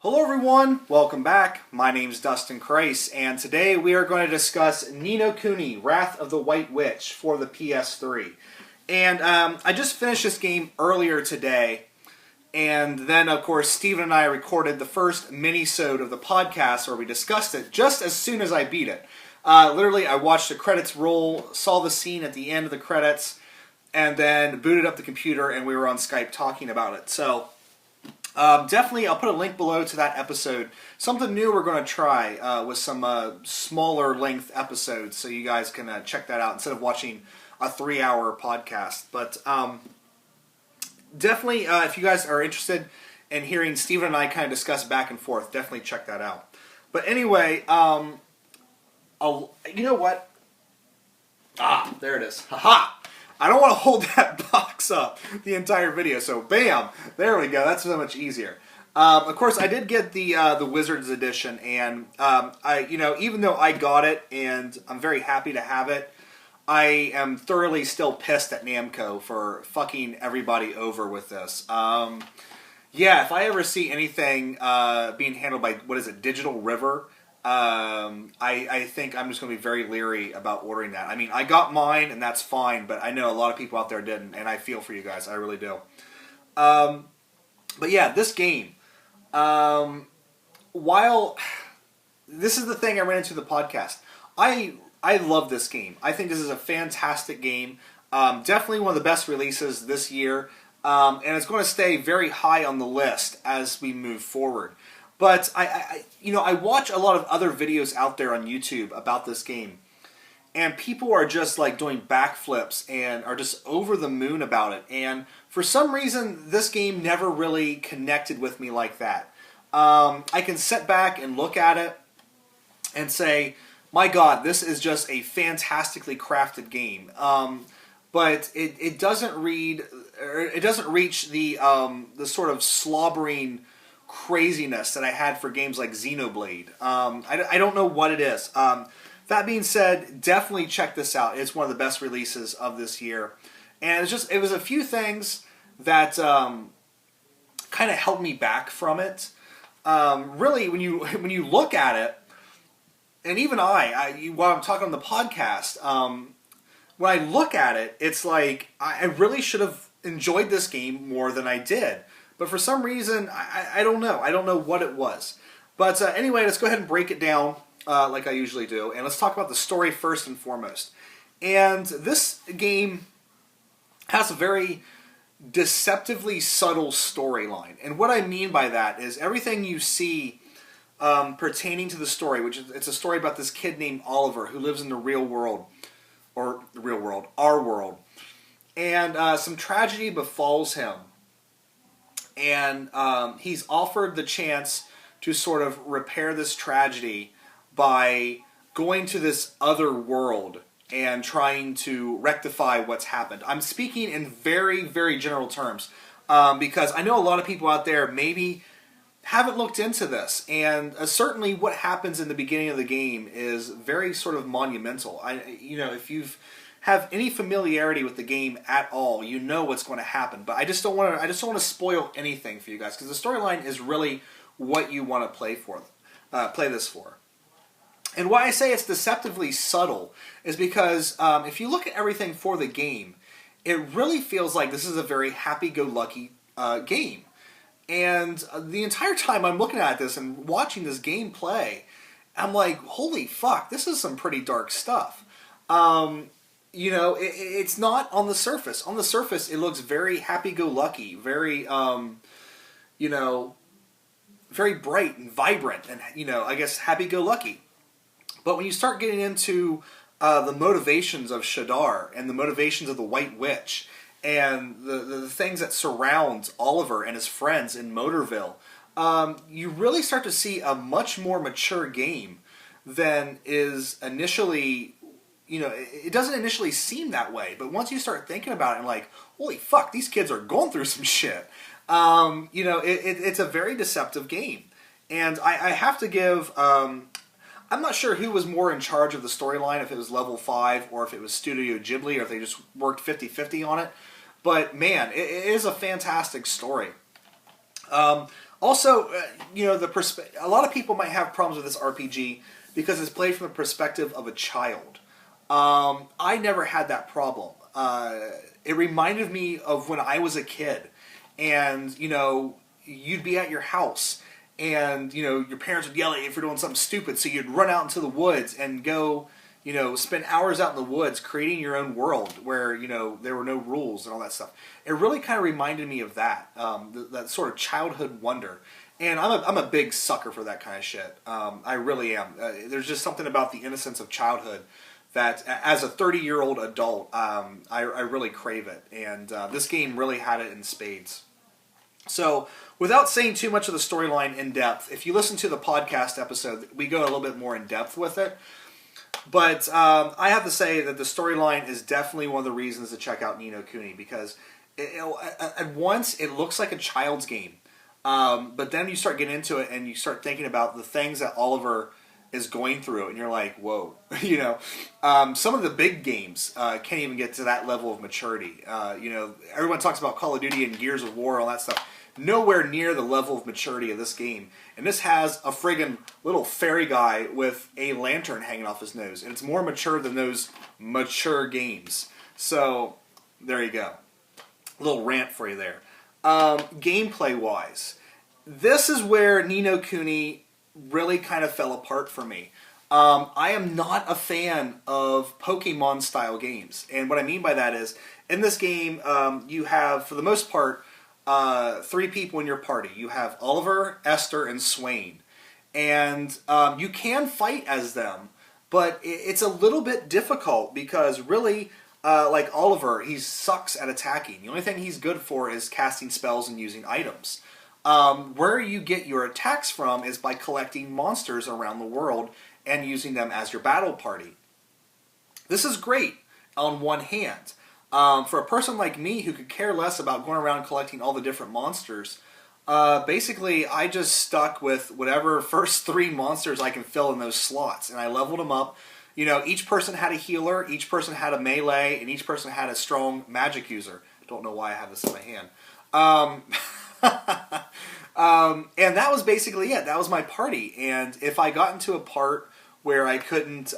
Hello everyone, welcome back. My name's dustinkreis, and today we are going to discuss Ni no Kuni, Wrath of the White Witch for the PS3. And I just finished this game earlier today, and then of course Steven and I recorded the first mini-sode of the podcast where we discussed it just as soon as I beat it. Literally, I watched the credits roll, saw the scene at the end of the credits, and then booted up the computer and we were on Skype talking about it. So definitely, I'll put a link below to that episode. Something new we're going to try with some smaller length episodes, so you guys can check that out instead of watching a 3-hour podcast. But definitely, if you guys are interested in hearing Steven and I kind of discuss back and forth, definitely check that out. But anyway, you know what? There it is. Haha! I don't want to hold that box up the entire video, so bam! There we go. That's so much easier. Of course, I did get the Wizards edition, and even though I got it and I'm very happy to have it, I am thoroughly still pissed at Namco for fucking everybody over with this. Yeah, if I ever see anything being handled by Digital River. I think I'm just going to be very leery about ordering that. I mean, I got mine, and that's fine, but I know a lot of people out there didn't, and I feel for you guys. I really do. But yeah, this game, while this is the thing I ran into the podcast, I love this game. I think this is a fantastic game. Definitely one of the best releases this year, and it's going to stay very high on the list as we move forward. But I watch a lot of other videos out there on YouTube about this game, and people are just like doing backflips and are just over the moon about it. And for some reason, this game never really connected with me like that. I can sit back and look at it and say, "My God, this is just a fantastically crafted game." But it doesn't reach the sort of slobbering craziness that I had for games like Xenoblade. I don't know what it is. That being said, definitely check this out. It's one of the best releases of this year. And it was a few things that kind of held me back from it. Really, when you look at it, and even while I'm talking on the podcast, when I look at it, it's like I really should have enjoyed this game more than I did. But for some reason, I don't know. I don't know what it was. But anyway, let's go ahead and break it down like I usually do. And let's talk about the story first and foremost. And this game has a very deceptively subtle storyline. And what I mean by that is everything you see pertaining to the story, it's a story about this kid named Oliver who lives in the real world. Or the real world, our world. And some tragedy befalls him. And he's offered the chance to sort of repair this tragedy by going to this other world and trying to rectify what's happened. I'm speaking in very, very general terms because I know a lot of people out there maybe haven't looked into this. And certainly what happens in the beginning of the game is very sort of monumental. If you've have any familiarity with the game at all, you know what's going to happen. But I just don't want to spoil anything for you guys because the storyline is really what you want to play this for. And why I say it's deceptively subtle is because if you look at everything for the game, it really feels like this is a very happy-go-lucky game. And the entire time I'm looking at this and watching this game play, I'm like, holy fuck, this is some pretty dark stuff. It's not on the surface. On the surface, it looks very happy-go-lucky, very, very bright and vibrant, and, I guess happy-go-lucky. But when you start getting into the motivations of Shadar and the motivations of the White Witch and the things that surround Oliver and his friends in Motorville, you really start to see a much more mature game than is initially. It doesn't initially seem that way, but once you start thinking about it, I'm like, holy fuck, these kids are going through some shit. It's a very deceptive game. And I have to give, I'm not sure who was more in charge of the storyline, if it was Level 5 or if it was Studio Ghibli, or if they just worked 50-50 on it. But man, it is a fantastic story. A Also, a lot of people might have problems with this RPG because it's played from the perspective of a child. I never had that problem. It reminded me of when I was a kid, and you'd be at your house, and your parents would yell at you for doing something stupid, so you'd run out into the woods and go, spend hours out in the woods creating your own world where there were no rules and all that stuff. It really kind of reminded me of that, that sort of childhood wonder. And I'm a big sucker for that kind of shit. I really am. There's just something about the innocence of childhood that, as a 30-year-old adult, I really crave it. And this game really had it in spades. So, without saying too much of the storyline in depth, if you listen to the podcast episode, we go a little bit more in depth with it. But I have to say that the storyline is definitely one of the reasons to check out Ni no Kuni, because at once it looks like a child's game. But then you start getting into it and you start thinking about the things that Oliver is going through, and you're like, whoa. Some of the big games can't even get to that level of maturity. Everyone talks about Call of Duty and Gears of War and all that stuff. Nowhere near the level of maturity of this game. And this has a friggin' little fairy guy with a lantern hanging off his nose. And it's more mature than those mature games. So, there you go. A little rant for you there. Gameplay-wise, this is where Ni no Kuni really kind of fell apart for me. I am not a fan of Pokemon-style games. And what I mean by that is, in this game, you have, for the most part, 3 people in your party. You have Oliver, Esther, and Swain. And you can fight as them, but it's a little bit difficult because really, like Oliver, he sucks at attacking. The only thing he's good for is casting spells and using items. Where you get your attacks from is by collecting monsters around the world and using them as your battle party. This is great on one hand. For a person like me who could care less about going around collecting all the different monsters, basically I just stuck with whatever first 3 monsters I can fill in those slots, and I leveled them up. Each person had a healer, each person had a melee, and each person had a strong magic user. I don't know why I have this in my hand. And that was basically it. That was my party. And if I got into a part where I couldn't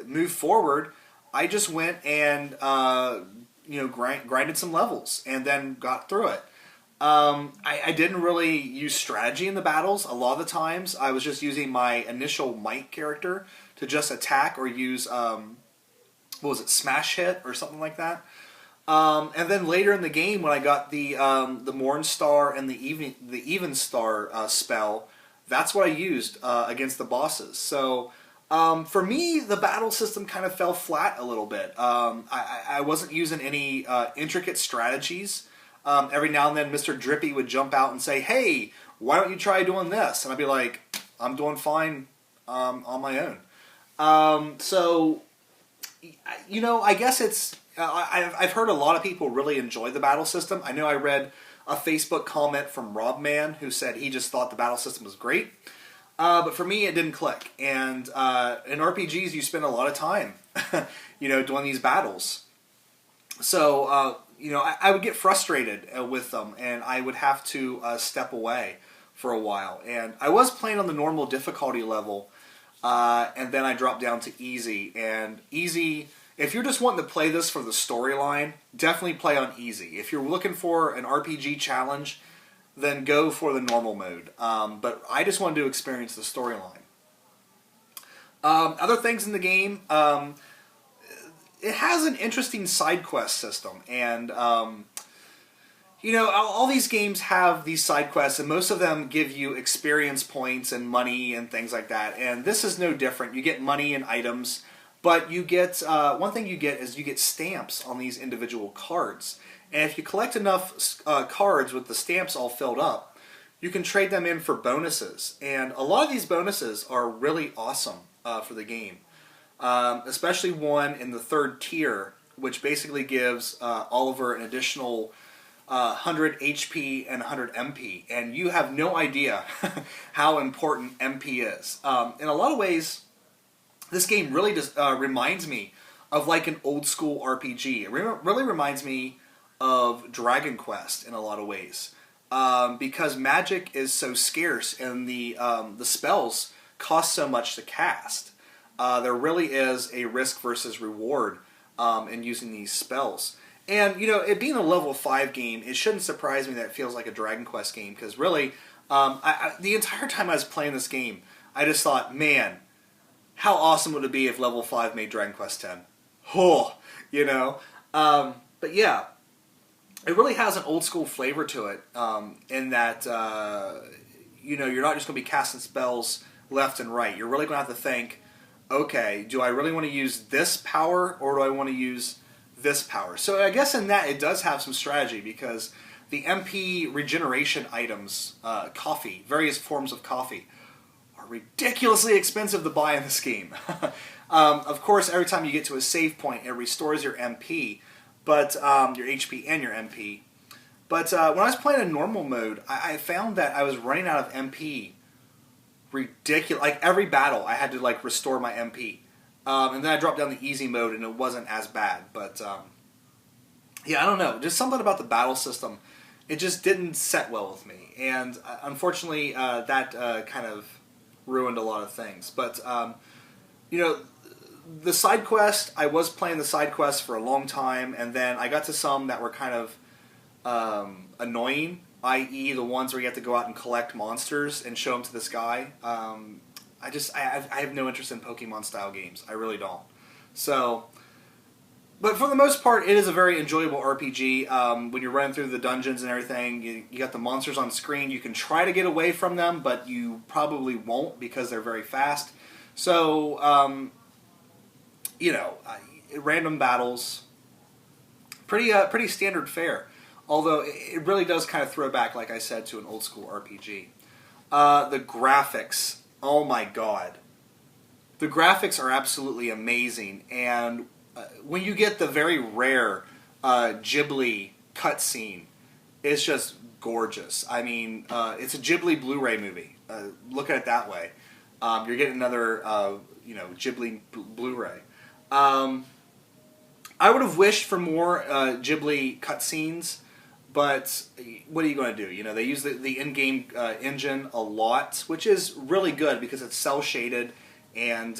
move forward, I just went and grinded some levels and then got through it. I didn't really use strategy in the battles. A lot of the times I was just using my initial might character to just attack or use smash hit or something like that. And then later in the game, when I got the Morn Star and the Even Star spell, that's what I used against the bosses. So for me, the battle system kind of fell flat a little bit. I wasn't using any intricate strategies. Every now and then, Mr. Drippy would jump out and say, "Hey, why don't you try doing this?" And I'd be like, "I'm doing fine on my own." I guess it's... I've heard a lot of people really enjoy the battle system. I know I read a Facebook comment from Rob Man who said he just thought the battle system was great. But for me, it didn't click. And in RPGs, you spend a lot of time, doing these battles. So, I would get frustrated with them, and I would have to step away for a while. And I was playing on the normal difficulty level, and then I dropped down to easy. And easy, if you're just wanting to play this for the storyline, definitely play on easy. If you're looking for an RPG challenge, then go for the normal mode. But I just wanted to experience the storyline. Other things in the game, it has an interesting side quest system. And, all these games have these side quests, and most of them give you experience points and money and things like that. And this is no different. You get money and items, but you get, one thing you get is you get stamps on these individual cards. And if you collect enough cards with the stamps all filled up, you can trade them in for bonuses. And a lot of these bonuses are really awesome for the game. Especially one in the 3rd tier, which basically gives Oliver an additional 100 HP and 100 MP. And you have no idea how important MP is. In a lot of ways, this game really just reminds me of like an old school RPG. It really reminds me of Dragon Quest in a lot of ways. because magic is so scarce and the spells cost so much to cast. There really is a risk versus reward in using these spells. And, it being a level 5 game, it shouldn't surprise me that it feels like a Dragon Quest game, because really, the entire time I was playing this game, I just thought, man, how awesome would it be if level 5 made Dragon Quest X? Oh, But yeah, it really has an old school flavor to it, in that, you're not just going to be casting spells left and right. You're really going to have to think, okay, do I really want to use this power, or do I want to use this power? So I guess in that it does have some strategy, because the MP regeneration items, coffee, various forms of coffee, are ridiculously expensive to buy in this game. Of course, every time you get to a save point, it restores your MP, but your HP and your MP. But when I was playing in normal mode, I found that I was running out of MP ridiculous. Like every battle, I had to restore my MP. And then I dropped down the easy mode, and it wasn't as bad. But yeah, I don't know. Just something about the battle system, it just didn't set well with me. And unfortunately, that kind of ruined a lot of things. But the side quest, I was playing the side quests for a long time, and then I got to some that were kind of annoying, i.e. the ones where you have to go out and collect monsters and show them to this guy. I have no interest in Pokemon-style games. I really don't. So, but for the most part, it is a very enjoyable RPG. When you're running through the dungeons and everything, you got the monsters on screen. You can try to get away from them, but you probably won't because they're very fast. So, random battles, pretty standard fare. Although it really does kind of throw back, like I said, to an old school RPG. The graphics. Oh my god. The graphics are absolutely amazing, and when you get the very rare Ghibli cutscene, it's just gorgeous. I mean, it's a Ghibli Blu-ray movie. Look at it that way. You're getting another, Ghibli Blu-ray. I would have wished for more Ghibli cutscenes, but what are you going to do? They use the in-game engine a lot, which is really good because it's cel-shaded, and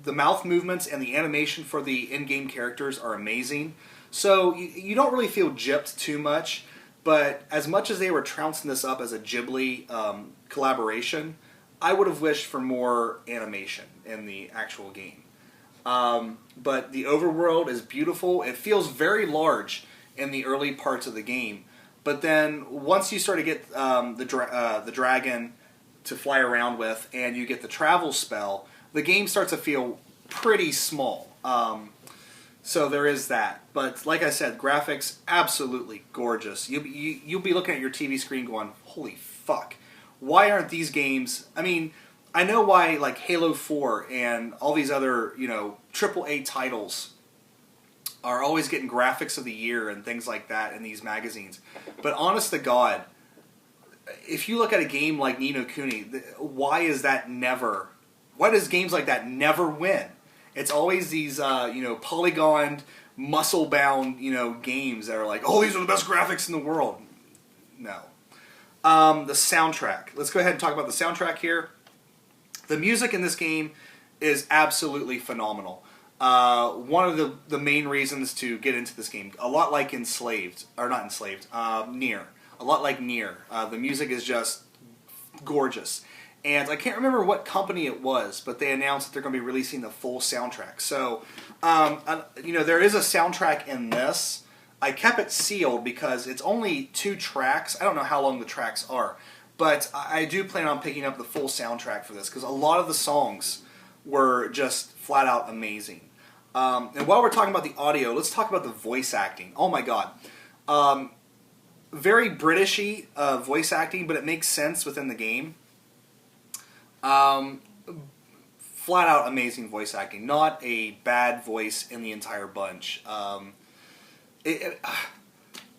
the mouth movements and the animation for the in-game characters are amazing. So you don't really feel gypped too much, but as much as they were trouncing this up as a Ghibli collaboration, I would have wished for more animation in the actual game. But the overworld is beautiful. It feels very large in the early parts of the game, but then once you start to get the dragon to fly around with, and you get the travel spell, the game starts to feel pretty small. So there is that. But like I said, graphics absolutely gorgeous. You'll be looking at your TV screen going, "Holy fuck! Why aren't these games?" I mean, I know why, like Halo 4 and all these other AAA titles are always getting graphics of the year and things like that in these magazines. But honest to God, if you look at a game like Ni no Kuni, why does games like that never win? It's always these, polygoned, muscle-bound, games that are like, oh, these are the best graphics in the world. No. The soundtrack. Let's go ahead and talk about the soundtrack here. The music in this game is absolutely phenomenal. One of the main reasons to get into this game, a lot like Nier. A lot like Nier. The music is just gorgeous. And I can't remember what company it was, but they announced that they're going to be releasing the full soundtrack. So, there is a soundtrack in this. I kept it sealed because it's only 2 tracks. I don't know how long the tracks are, but I do plan on picking up the full soundtrack for this because a lot of the songs were just flat out amazing. And while we're talking about the audio, let's talk about the voice acting. Oh my god. Very Britishy voice acting, but it makes sense within the game. Flat out amazing voice acting. Not a bad voice in the entire bunch.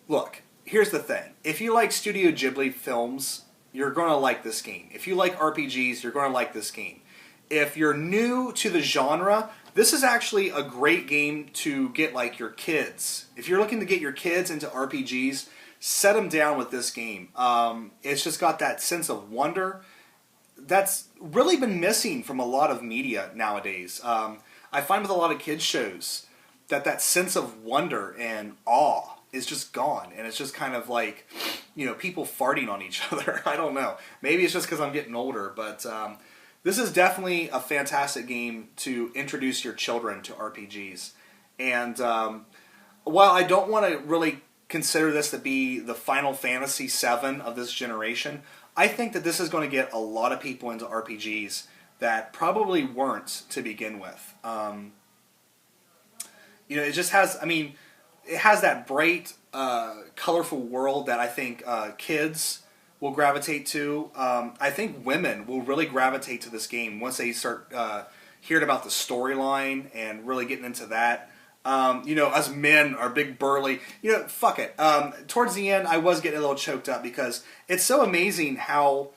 Look, here's the thing. If you like Studio Ghibli films, you're going to like this game. If you like RPGs, you're going to like this game. If you're new to the genre, this is actually a great game to get your kids. If you're looking to get your kids into RPGs, set them down with this game. It's just got that sense of wonder that's really been missing from a lot of media nowadays. I find with a lot of kids shows that sense of wonder and awe is just gone, and it's just kind of like, people farting on each other. I don't know. Maybe it's just because I'm getting older, but this is definitely a fantastic game to introduce your children to RPGs. And while I don't want to really consider this to be the Final Fantasy VII of this generation, I think that this is going to get a lot of people into RPGs that probably weren't to begin with. It just has, it has that bright, colorful world that I think kids will gravitate to. I think women will really gravitate to this game once they start hearing about the storyline and really getting into that. Us men are big burly. Fuck it. Towards the end, I was getting a little choked up because it's so amazing how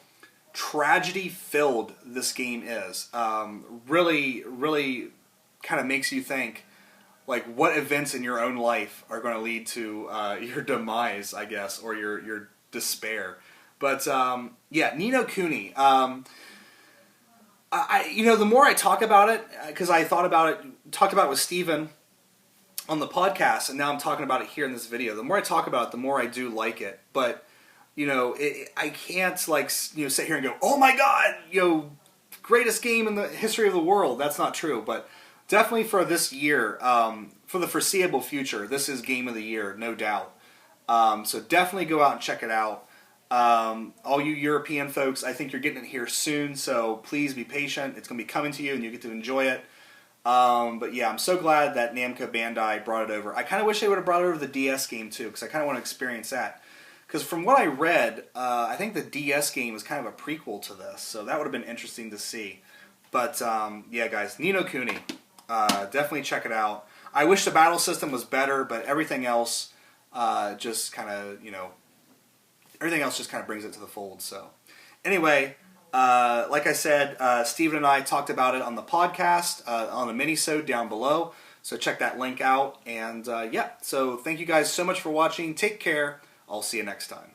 tragedy-filled this game is. Really, really kind of makes you think, like, what events in your own life are going to lead to your demise, I guess, or your despair. But Ni no Kuni. The more I talk about it, because I talked about it with Steven on the podcast, and now I'm talking about it here in this video. The more I talk about it, the more I do like it. But I can't sit here and go, oh my god, greatest game in the history of the world. That's not true, but definitely for this year, for the foreseeable future, this is Game of the Year, no doubt. So definitely go out and check it out. All you European folks, I think you're getting it here soon, so please be patient. It's going to be coming to you, and you get to enjoy it. But yeah, I'm so glad that Namco Bandai brought it over. I kind of wish they would have brought over the DS game too, because I kind of want to experience that. Because from what I read, I think the DS game was kind of a prequel to this, so that would have been interesting to see. But yeah, guys, Ni no Kuni, definitely check it out. I wish the battle system was better, but everything else just kind of, everything else just kind of brings it to the fold. So anyway. Like I said, Steven and I talked about it on the podcast, on the mini-sode down below, so check that link out, and so thank you guys so much for watching, take care, I'll see you next time.